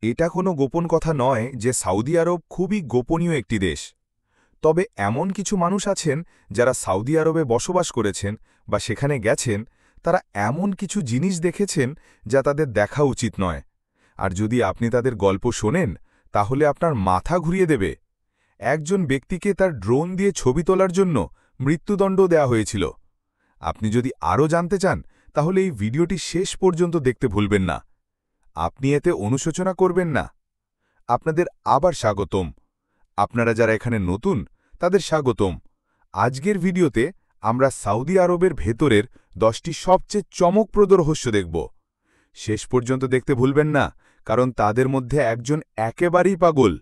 এটা কোনো গোপন কথা নয় যে সৌদি আরব খুবই গোপনীয় একটি দেশ। তবে এমন কিছু মানুষ আছেন যারা সৌদি আরবে বসবাস করেছেন বা সেখানে গেছেন, তারা এমন কিছু জিনিস দেখেছেন যা তাদের দেখা উচিত নয়। আর যদি আপনি তাদের গল্প শোনেন, তাহলে আপনার মাথা ঘুরিয়ে দেবে। একজন ব্যক্তিকে তার ড্রোন দিয়ে ছবি তোলার জন্য মৃত্যুদণ্ড দেওয়া হয়েছিল। আপনি যদি আরও জানতে চান, তাহলে এই ভিডিওটি শেষ পর্যন্ত দেখতে ভুলবেন না। আপনি এতে অনুশোচনা করবেন না। আপনাদের আবার স্বাগতম। আপনারা যারা এখানে নতুন, তাদের স্বাগতম। আজকের ভিডিওতে আমরা সৌদি আরবের ভেতরের 10টি সবচেয়ে চমকপ্রদ রহস্য দেখব। শেষ পর্যন্ত দেখতে ভুলবেন না, কারণ তাদের মধ্যে একজন একেবারেই পাগল।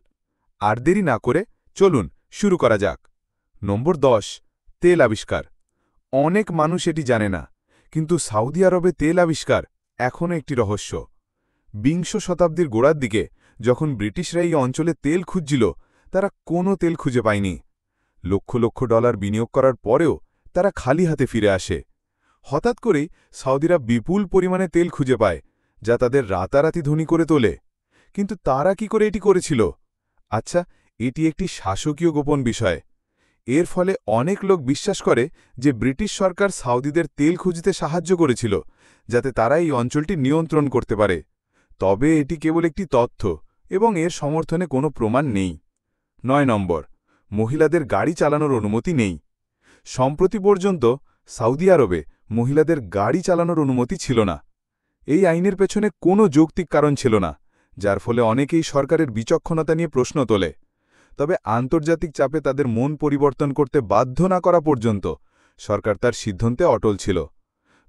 আর দেরি না করে চলুন শুরু করা যাক। নম্বর 10, তেল আবিষ্কার। অনেক মানুষ এটি জানে না, কিন্তু সৌদি আরবে তেল আবিষ্কার এখনও একটি রহস্য। বিংশ শতাব্দীর গোড়ার দিকে যখন ব্রিটিশরা এই অঞ্চলে তেল খুঁজছিল, তারা কোনো তেল খুঁজে পায়নি। লক্ষ লক্ষ ডলার বিনিয়োগ করার পরেও তারা খালি হাতে ফিরে আসে। হঠাৎ করেই সৌদিরা বিপুল পরিমাণে তেল খুঁজে পায়, যা তাদের রাতারাতি ধনী করে তোলে। কিন্তু তারা কি করে এটি করেছিল? আচ্ছা, এটি একটি শাসকীয় গোপন বিষয়। এর ফলে অনেক লোক বিশ্বাস করে যে ব্রিটিশ সরকার সৌদিদের তেল খুঁজতে সাহায্য করেছিল, যাতে তারা এই অঞ্চলটি নিয়ন্ত্রণ করতে পারে। তবে এটি কেবল একটি তথ্য এবং এর সমর্থনে কোনো প্রমাণ নেই। 9 নম্বর, মহিলাদের গাড়ি চালানোর অনুমতি নেই। সম্প্রতি পর্যন্ত সৌদি আরবে মহিলাদের গাড়ি চালানোর অনুমতি ছিল না। এই আইনের পেছনে কোনো যৌক্তিক কারণ ছিল না, যার ফলে অনেকেই সরকারের বিচক্ষণতা নিয়ে প্রশ্ন তোলে। তবে আন্তর্জাতিক চাপে তাদের মন পরিবর্তন করতে বাধ্য না করা পর্যন্ত সরকার তার সিদ্ধান্তে অটল ছিল।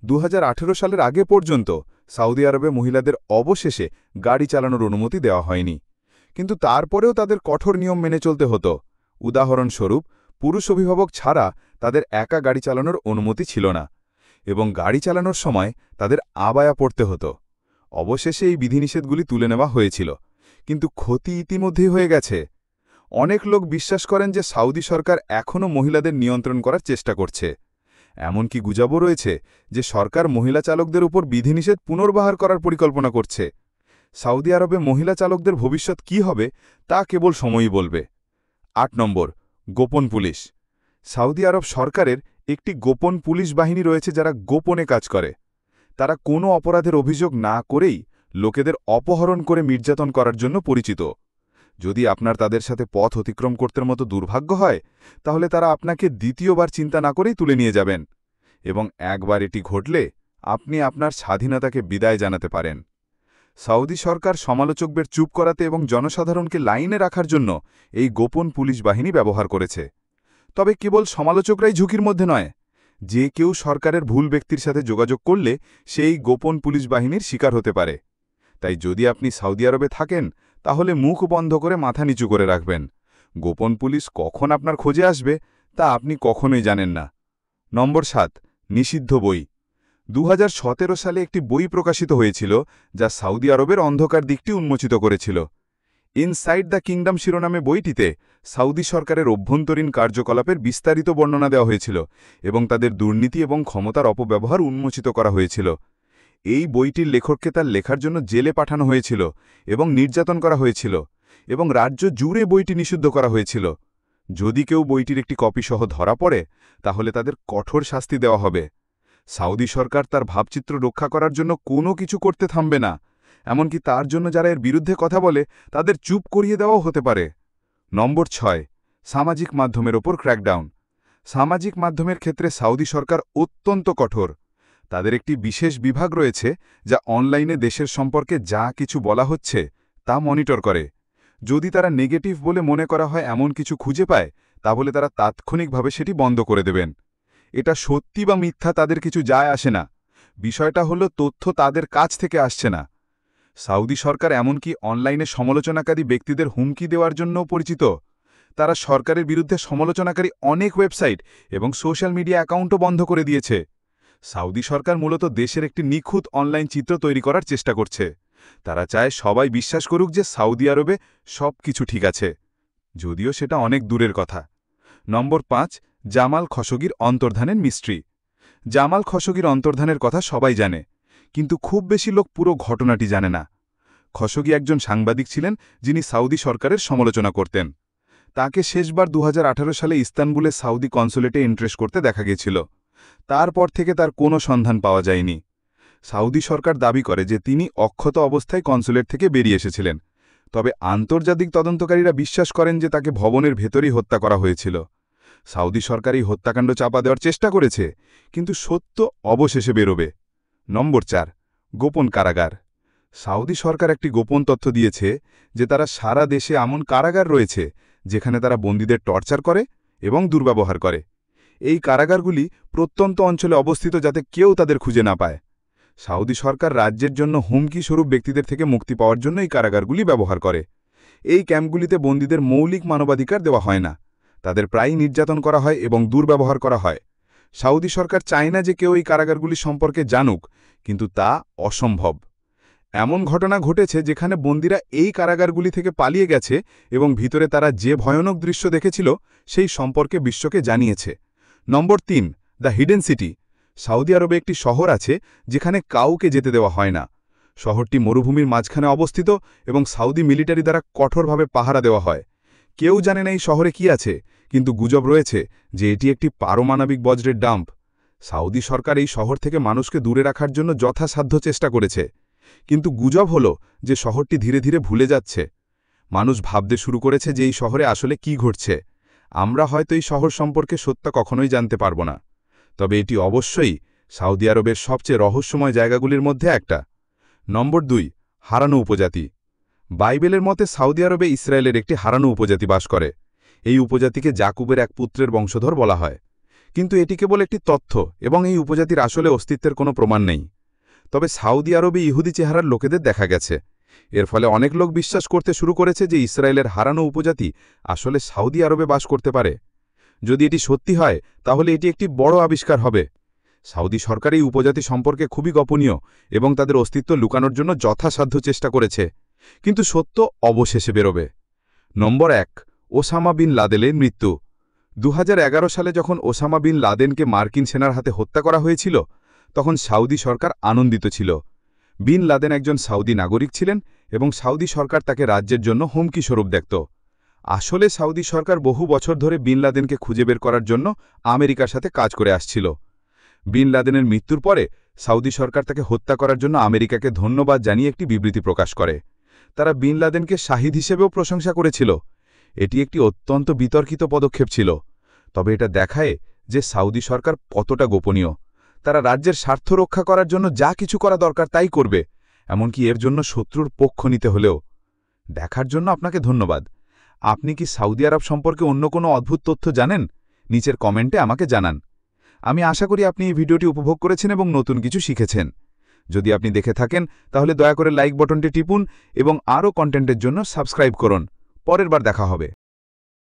2018 সালের আগে পর্যন্ত সৌদি আরবে মহিলাদের অবশেষে গাড়ি চালানোর অনুমতি দেওয়া হয়নি, কিন্তু তারপরেও তাদের কঠোর নিয়ম মেনে চলতে হতো। উদাহরণস্বরূপ, পুরুষ অভিভাবক ছাড়া তাদের একা গাড়ি চালানোর অনুমতি ছিল না, এবং গাড়ি চালানোর সময় তাদের আবায়া পড়তে হতো। অবশেষে এই বিধিনিষেধগুলি তুলে নেওয়া হয়েছিল, কিন্তু ক্ষতি ইতিমধ্যেই হয়ে গেছে। অনেক লোক বিশ্বাস করেন যে সৌদি সরকার এখনও মহিলাদের নিয়ন্ত্রণ করার চেষ্টা করছে। এমনকি গুজবও রয়েছে যে সরকার মহিলা চালকদের উপর বিধিনিষেধ পুনর্বহার করার পরিকল্পনা করছে। সৌদি আরবে মহিলা চালকদের ভবিষ্যৎ কী হবে তা কেবল সময়ই বলবে। 8 নম্বর, গোপন পুলিশ। সৌদি আরব সরকারের একটি গোপন পুলিশ বাহিনী রয়েছে যারা গোপনে কাজ করে। তারা কোনো অপরাধের অভিযোগ না করেই লোকেদের অপহরণ করে নির্যাতন করার জন্য পরিচিত। যদি আপনার তাদের সাথে পথ অতিক্রম করতে মতো দুর্ভাগ্য হয়, তাহলে তারা আপনাকে দ্বিতীয়বার চিন্তা না করেই তুলে নিয়ে যাবেন, এবং একবার এটি ঘটলে আপনি আপনার স্বাধীনতাকে বিদায় জানাতে পারেন। সৌদি সরকার সমালোচকদের চুপ করাতে এবং জনসাধারণকে লাইনে রাখার জন্য এই গোপন পুলিশ বাহিনী ব্যবহার করেছে। তবে কেবল সমালোচকরাই ঝুঁকির মধ্যে নয়, যে কেউ সরকারের ভুল ব্যক্তির সাথে যোগাযোগ করলে সেই গোপন পুলিশ বাহিনীর শিকার হতে পারে। তাই যদি আপনি সৌদি আরবে থাকেন, তাহলে মুখ বন্ধ করে মাথা নিচু করে রাখবেন। গোপন পুলিশ কখন আপনার খোঁজে আসবে তা আপনি কখনোই জানেন না। নম্বর 7, নিষিদ্ধ বই। 2017 সালে একটি বই প্রকাশিত হয়েছিল যা সৌদি আরবের অন্ধকার দিকটি উন্মোচিত করেছিল। ইনসাইড দ্য কিংডম শিরোনামে বইটিতে সৌদি সরকারের অভ্যন্তরীণ কার্যকলাপের বিস্তারিত বর্ণনা দেওয়া হয়েছিল এবং তাদের দুর্নীতি এবং ক্ষমতার অপব্যবহার উন্মোচিত করা হয়েছিল। এই বইটির লেখককে তার লেখার জন্য জেলে পাঠানো হয়েছিল এবং নির্যাতন করা হয়েছিল, এবং রাজ্য জুড়ে বইটি নিষিদ্ধ করা হয়েছিল। যদি কেউ বইটির একটি কপি সহ ধরা পড়ে, তাহলে তাদের কঠোর শাস্তি দেওয়া হবে। সৌদি সরকার তার ভাবচিত্র রক্ষা করার জন্য কোনো কিছু করতে থামবে না, এমনকি তার জন্য যারা এর বিরুদ্ধে কথা বলে তাদের চুপ করিয়ে দেওয়াও হতে পারে। নম্বর 6, সামাজিক মাধ্যমের ওপর ক্র্যাকডাউন। সামাজিক মাধ্যমের ক্ষেত্রে সৌদি সরকার অত্যন্ত কঠোর। তাদের একটি বিশেষ বিভাগ রয়েছে যা অনলাইনে দেশের সম্পর্কে যা কিছু বলা হচ্ছে তা মনিটর করে। যদি তারা নেগেটিভ বলে মনে করা হয় এমন কিছু খুঁজে পায়, তাহলে তারা তাৎক্ষণিকভাবে সেটি বন্ধ করে দেবেন। এটা সত্যি বা মিথ্যা তাদের কিছু যায় আসে না, বিষয়টা হলো তথ্য তাদের কাছ থেকে আসছে না। সৌদি সরকার এমনকি অনলাইনে সমালোচনাকারী ব্যক্তিদের হুমকি দেওয়ার জন্যও পরিচিত। তারা সরকারের বিরুদ্ধে সমালোচনাকারী অনেক ওয়েবসাইট এবং সোশ্যাল মিডিয়া অ্যাকাউন্টও বন্ধ করে দিয়েছে। সৌদি সরকার মূলত দেশের একটি নিখুঁত অনলাইন চিত্র তৈরি করার চেষ্টা করছে। তারা চায় সবাই বিশ্বাস করুক যে সৌদি আরবে সব কিছু ঠিক আছে, যদিও সেটা অনেক দূরের কথা। নম্বর 5, জামাল খশোগির অন্তর্ধানের মিস্ট্রি। জামাল খশোগির অন্তর্ধানের কথা সবাই জানে, কিন্তু খুব বেশি লোক পুরো ঘটনাটি জানে না। খশোগি একজন সাংবাদিক ছিলেন যিনি সাউদি সরকারের সমালোচনা করতেন। তাকে শেষবার 2018 সালে ইস্তানবুলে সাউদি কনসুলেটে ইন্টারেস্ট করতে দেখা গিয়েছিল। তারপর থেকে তার কোনো সন্ধান পাওয়া যায়নি। সাউদি সরকার দাবি করে যে তিনি অক্ষত অবস্থায় কনসুলেট থেকে বেরিয়ে এসেছিলেন, তবে আন্তর্জাতিক তদন্তকারীরা বিশ্বাস করেন যে তাকে ভবনের ভেতরেই হত্যা করা হয়েছিল। সাউদি সরকার এই হত্যাকাণ্ড চাপা দেওয়ার চেষ্টা করেছে, কিন্তু সত্য অবশেষে বেরোবে। নম্বর 4, গোপন কারাগার। সাউদি সরকার একটি গোপন তথ্য দিয়েছে যে তারা সারা দেশে এমন কারাগার রয়েছে যেখানে তারা বন্দীদের টর্চার করে এবং দুর্ব্যবহার করে। এই কারাগারগুলি প্রত্যন্ত অঞ্চলে অবস্থিত যাতে কেউ তাদের খুঁজে না পায়। সাউদি সরকার রাজ্যের জন্য হুমকি স্বরূপ ব্যক্তিদের থেকে মুক্তি পাওয়ার জন্য এই কারাগারগুলি ব্যবহার করে। এই ক্যাম্পগুলিতে বন্দীদের মৌলিক মানবাধিকার দেওয়া হয় না, তাদের প্রায়ই নির্যাতন করা হয় এবং দুর্ব্যবহার করা হয়। সাউদি সরকার চায় না যে কেউ এই কারাগারগুলি সম্পর্কে জানুক, কিন্তু তা অসম্ভব। এমন ঘটনা ঘটেছে যেখানে বন্দীরা এই কারাগারগুলি থেকে পালিয়ে গেছে এবং ভিতরে তারা যে ভয়ানক দৃশ্য দেখেছিল সেই সম্পর্কে বিশ্বকে জানিয়েছে। নম্বর 3, দ্য হিডেন সিটি। সৌদি আরবে একটি শহর আছে যেখানে কাউকে যেতে দেওয়া হয় না। শহরটি মরুভূমির মাঝখানে অবস্থিত এবং সাউদি মিলিটারি দ্বারা কঠোরভাবে পাহারা দেওয়া হয়। কেউ জানে না এই শহরে কি আছে, কিন্তু গুজব রয়েছে যে এটি একটি পারমাণবিক বজ্রের ডাম্প। সাউদি সরকার এই শহর থেকে মানুষকে দূরে রাখার জন্য যথাসাধ্য চেষ্টা করেছে, কিন্তু গুজব হল যে শহরটি ধীরে ধীরে ভুলে যাচ্ছে। মানুষ ভাবতে শুরু করেছে যে এই শহরে আসলে কি ঘটছে। আমরা হয়তো এই শহর সম্পর্কে সত্য কখনোই জানতে পারব না, তবে এটি অবশ্যই সৌদি আরবের সবচেয়ে রহস্যময় জায়গাগুলির মধ্যে একটা। নম্বর 2, হারানো উপজাতি। বাইবেলের মতে সৌদি আরবে ইসরায়েলের একটি হারানো উপজাতি বাস করে। এই উপজাতিকে জাকুবের এক পুত্রের বংশধর বলা হয়, কিন্তু এটি কেবল একটি তথ্য এবং এই উপজাতির আসলে অস্তিত্বের কোনো প্রমাণ নেই। তবে সৌদি আরবে ইহুদি চেহারার লোকেদের দেখা গেছে। এর ফলে অনেক লোক বিশ্বাস করতে শুরু করেছে যে ইসরায়েলের হারানো উপজাতি আসলে সৌদি আরবে বাস করতে পারে। যদি এটি সত্যি হয় তাহলে এটি একটি বড় আবিষ্কার হবে। সৌদি সরকার এই উপজাতি সম্পর্কে খুবই গোপনীয় এবং তাদের অস্তিত্ব লুকানোর জন্য যথাসাধ্য চেষ্টা করেছে, কিন্তু সত্য অবশেষে বেরোবে। নম্বর 1, ওসামা বিন লাদেনের মৃত্যু। 2011 সালে যখন ওসামা বিন লাদেনকে মার্কিন সেনার হাতে হত্যা করা হয়েছিল তখন সৌদি সরকার আনন্দিত ছিল। বিন লাদেন একজন সৌদি নাগরিক ছিলেন এবং সৌদি সরকার তাকে রাজ্যের জন্য হুমকি স্বরূপ দেখত। আসলে সৌদি সরকার বহু বছর ধরে বিন লাদেনকে খুঁজে বের করার জন্য আমেরিকার সাথে কাজ করে আসছিল। বিন লাদেনের মৃত্যুর পরে সৌদি সরকার তাকে হত্যা করার জন্য আমেরিকাকে ধন্যবাদ জানিয়ে একটি বিবৃতি প্রকাশ করে। তারা বিন লাদেনকে শাহিদ হিসেবেও প্রশংসা করেছিল। এটি একটি অত্যন্ত বিতর্কিত পদক্ষেপ ছিল, তবে এটা দেখায় যে সৌদি সরকার কতটা গোপনীয়। তারা রাজ্যের স্বার্থ রক্ষা করার জন্য যা কিছু করা দরকার তাই করবে, এমনকি এর জন্য শত্রুর পক্ষ নিতে হলেও। দেখার জন্য আপনাকে ধন্যবাদ। আপনি কি সৌদি আরব সম্পর্কে অন্য কোনো অদ্ভুত তথ্য জানেন? নিচের কমেন্টে আমাকে জানান। আমি আশা করি আপনি এই ভিডিওটি উপভোগ করেছেন এবং নতুন কিছু শিখেছেন। যদি আপনি দেখে থাকেন তাহলে দয়া করে লাইক বাটনটি টিপুন এবং আরও কন্টেন্টের জন্য সাবস্ক্রাইব করুন। পরের বার দেখা হবে।